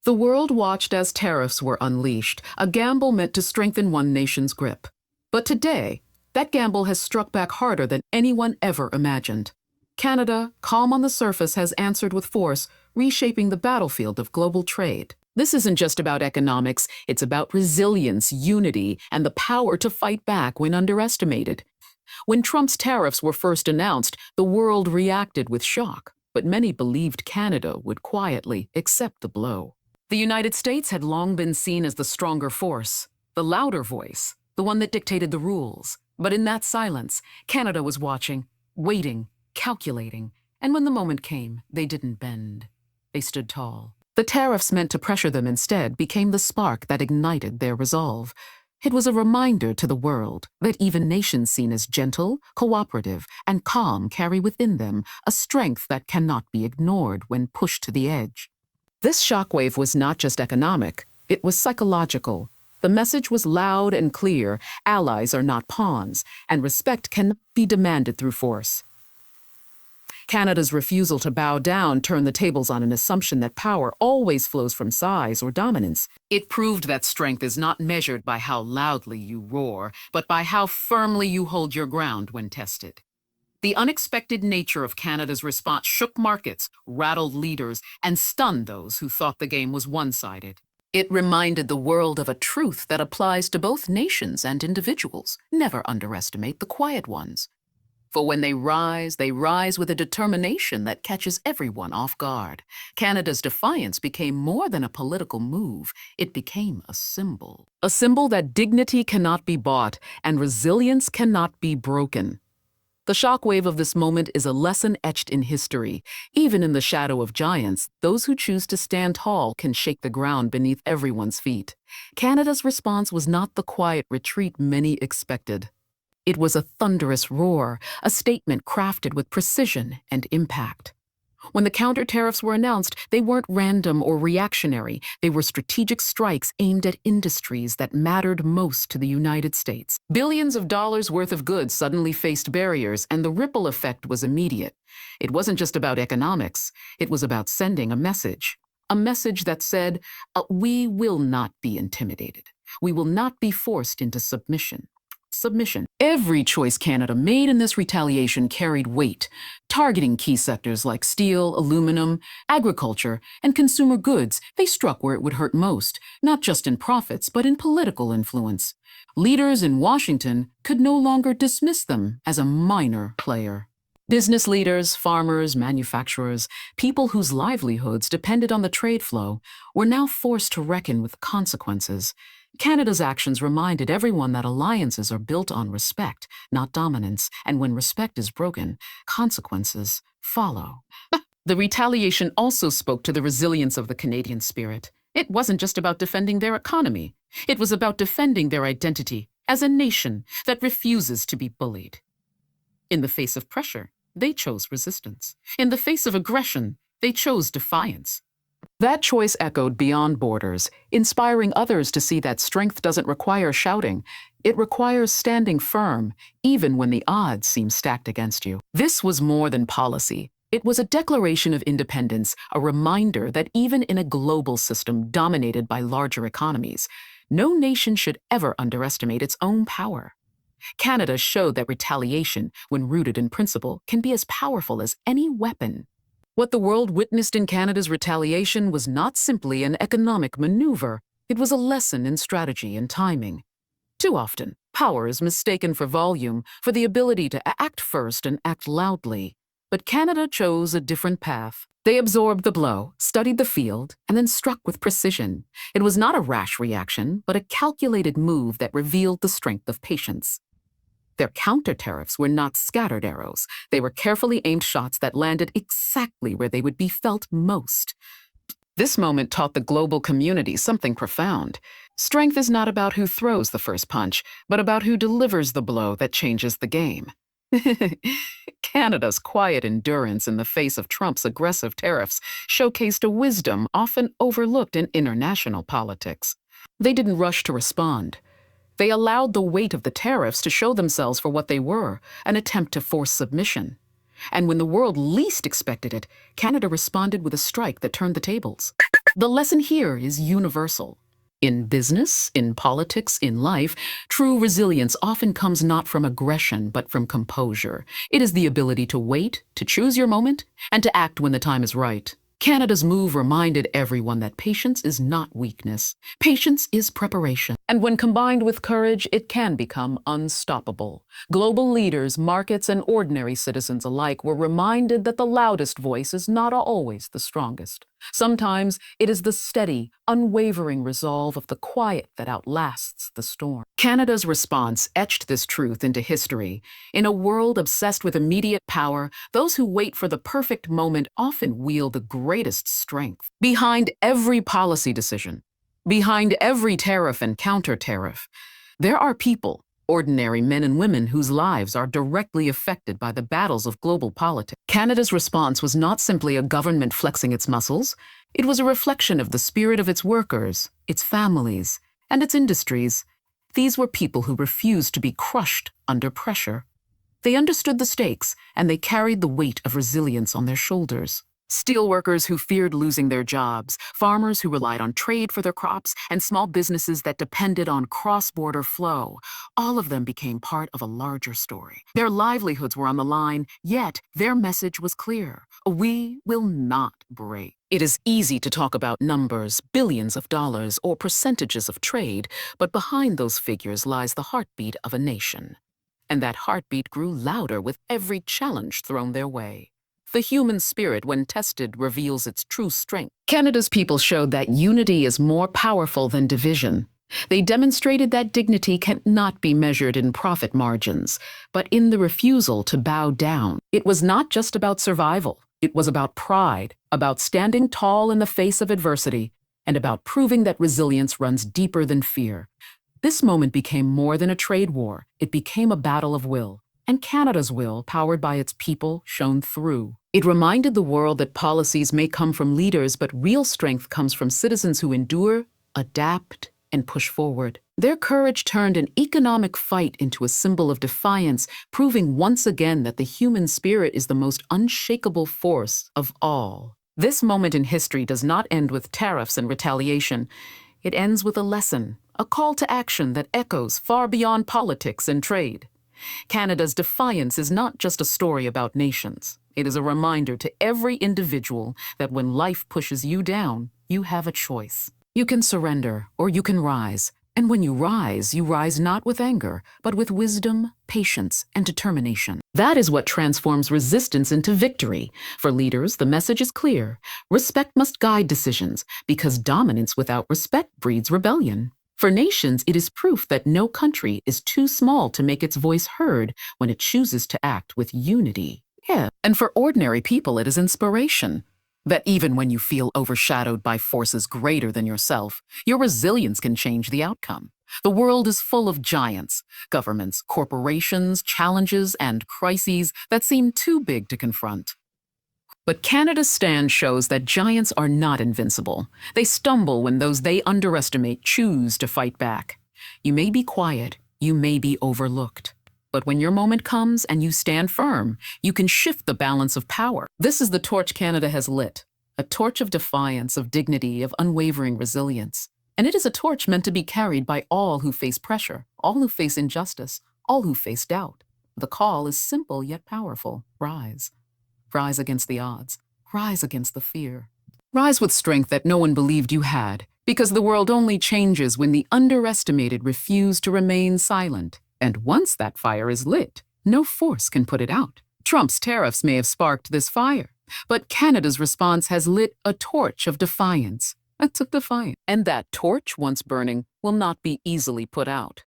The world watched as tariffs were unleashed, a gamble meant to strengthen one nation's grip. But today, that gamble has struck back harder than anyone ever imagined. Canada, calm on the surface, has answered with force, reshaping the battlefield of global trade. This isn't just about economics, it's about resilience, unity, and the power to fight back when underestimated. When Trump's tariffs were first announced, the world reacted with shock, but many believed Canada would quietly accept the blow. The United States had long been seen as the stronger force, the louder voice, the one that dictated the rules. But in that silence, Canada was watching, waiting, calculating, and when the moment came, they didn't bend. They stood tall. The tariffs meant to pressure them instead became the spark that ignited their resolve. It was a reminder to the world that even nations seen as gentle, cooperative, and calm carry within them a strength that cannot be ignored when pushed to the edge. This shockwave was not just economic, it was psychological. The message was loud and clear: allies are not pawns, and respect cannot be demanded through force. Canada's refusal to bow down turned the tables on an assumption that power always flows from size or dominance. It proved that strength is not measured by how loudly you roar, but by how firmly you hold your ground when tested. The unexpected nature of Canada's response shook markets, rattled leaders, and stunned those who thought the game was one-sided. It reminded the world of a truth that applies to both nations and individuals. Never underestimate the quiet ones. For when they rise with a determination that catches everyone off guard. Canada's defiance became more than a political move. It became a symbol. A symbol that dignity cannot be bought and resilience cannot be broken. The shockwave of this moment is a lesson etched in history. Even in the shadow of giants, those who choose to stand tall can shake the ground beneath everyone's feet. Canada's response was not the quiet retreat many expected. It was a thunderous roar, a statement crafted with precision and impact. When the counter-tariffs were announced, they weren't random or reactionary. They were strategic strikes aimed at industries that mattered most to the United States. Billions of dollars worth of goods suddenly faced barriers, and the ripple effect was immediate. It wasn't just about economics. It was about sending a message that said, we will not be intimidated. We will not be forced into submission. Every choice Canada made in this retaliation carried weight, targeting key sectors like steel, aluminum, agriculture, and consumer goods. They struck where it would hurt most, not just in profits, but in political influence. Leaders in Washington could no longer dismiss them as a minor player. Business leaders, farmers, manufacturers, people whose livelihoods depended on the trade flow, were now forced to reckon with consequences. Canada's actions reminded everyone that alliances are built on respect, not dominance, and when respect is broken, consequences follow. The retaliation also spoke to the resilience of the Canadian spirit. It wasn't just about defending their economy. It was about defending their identity as a nation that refuses to be bullied. In the face of pressure, they chose resistance. In the face of aggression, they chose defiance. That choice echoed beyond borders, inspiring others to see that strength doesn't require shouting. It requires standing firm, even when the odds seem stacked against you. This was more than policy. It was a declaration of independence, a reminder that even in a global system dominated by larger economies, no nation should ever underestimate its own power. Canada showed that retaliation, when rooted in principle, can be as powerful as any weapon. What the world witnessed in Canada's retaliation was not simply an economic maneuver. It was a lesson in strategy and timing. Too often, power is mistaken for volume, for the ability to act first and act loudly. But Canada chose a different path. They absorbed the blow, studied the field, and then struck with precision. It was not a rash reaction, but a calculated move that revealed the strength of patience. Their counter-tariffs were not scattered arrows. They were carefully aimed shots that landed exactly where they would be felt most. This moment taught the global community something profound. Strength is not about who throws the first punch, but about who delivers the blow that changes the game. Canada's quiet endurance in the face of Trump's aggressive tariffs showcased a wisdom often overlooked in international politics. They didn't rush to respond. They allowed the weight of the tariffs to show themselves for what they were, an attempt to force submission. And when the world least expected it, Canada responded with a strike that turned the tables. The lesson here is universal. In business, in politics, in life, true resilience often comes not from aggression, but from composure. It is the ability to wait, to choose your moment, and to act when the time is right. Canada's move reminded everyone that patience is not weakness. Patience is preparation. And when combined with courage, it can become unstoppable. Global leaders, markets, and ordinary citizens alike were reminded that the loudest voice is not always the strongest. Sometimes it is the steady, unwavering resolve of the quiet that outlasts the storm. Canada's response etched this truth into history. In a world obsessed with immediate power, those who wait for the perfect moment often wield the greatest strength. Behind every policy decision, behind every tariff and counter-tariff, there are people, ordinary men and women whose lives are directly affected by the battles of global politics. Canada's response was not simply a government flexing its muscles. It was a reflection of the spirit of its workers, its families, and its industries. These were people who refused to be crushed under pressure. They understood the stakes, and they carried the weight of resilience on their shoulders. Steelworkers who feared losing their jobs, farmers who relied on trade for their crops, and small businesses that depended on cross-border flow. All of them became part of a larger story. Their livelihoods were on the line, yet their message was clear. We will not break. It is easy to talk about numbers, billions of dollars, or percentages of trade, but behind those figures lies the heartbeat of a nation. And that heartbeat grew louder with every challenge thrown their way. The human spirit, when tested, reveals its true strength. Canada's people showed that unity is more powerful than division. They demonstrated that dignity cannot be measured in profit margins, but in the refusal to bow down. It was not just about survival. It was about pride, about standing tall in the face of adversity, and about proving that resilience runs deeper than fear. This moment became more than a trade war. It became a battle of will. And Canada's will, powered by its people, shone through. It reminded the world that policies may come from leaders, but real strength comes from citizens who endure, adapt, and push forward. Their courage turned an economic fight into a symbol of defiance, proving once again that the human spirit is the most unshakable force of all. This moment in history does not end with tariffs and retaliation. It ends with a lesson, a call to action that echoes far beyond politics and trade. Canada's defiance is not just a story about nations. It is a reminder to every individual that when life pushes you down, you have a choice. You can surrender or you can rise. And when you rise not with anger, but with wisdom, patience, and determination. That is what transforms resistance into victory. For leaders, the message is clear. Respect must guide decisions, because dominance without respect breeds rebellion. For nations, it is proof that no country is too small to make its voice heard when it chooses to act with unity. And for ordinary people, it is inspiration. That even when you feel overshadowed by forces greater than yourself, your resilience can change the outcome. The world is full of giants, governments, corporations, challenges, and crises that seem too big to confront. But Canada's stand shows that giants are not invincible. They stumble when those they underestimate choose to fight back. You may be quiet, you may be overlooked. But when your moment comes and you stand firm, you can shift the balance of power. This is the torch Canada has lit, a torch of defiance, of dignity, of unwavering resilience. And it is a torch meant to be carried by all who face pressure, all who face injustice, all who face doubt. The call is simple yet powerful. Rise. Rise against the odds. Rise against the fear. Rise with strength that no one believed you had, because the world only changes when the underestimated refuse to remain silent. And once that fire is lit, no force can put it out. Trump's tariffs may have sparked this fire, but Canada's response has lit a torch of defiance. That's a defiance. And that torch, once burning, will not be easily put out.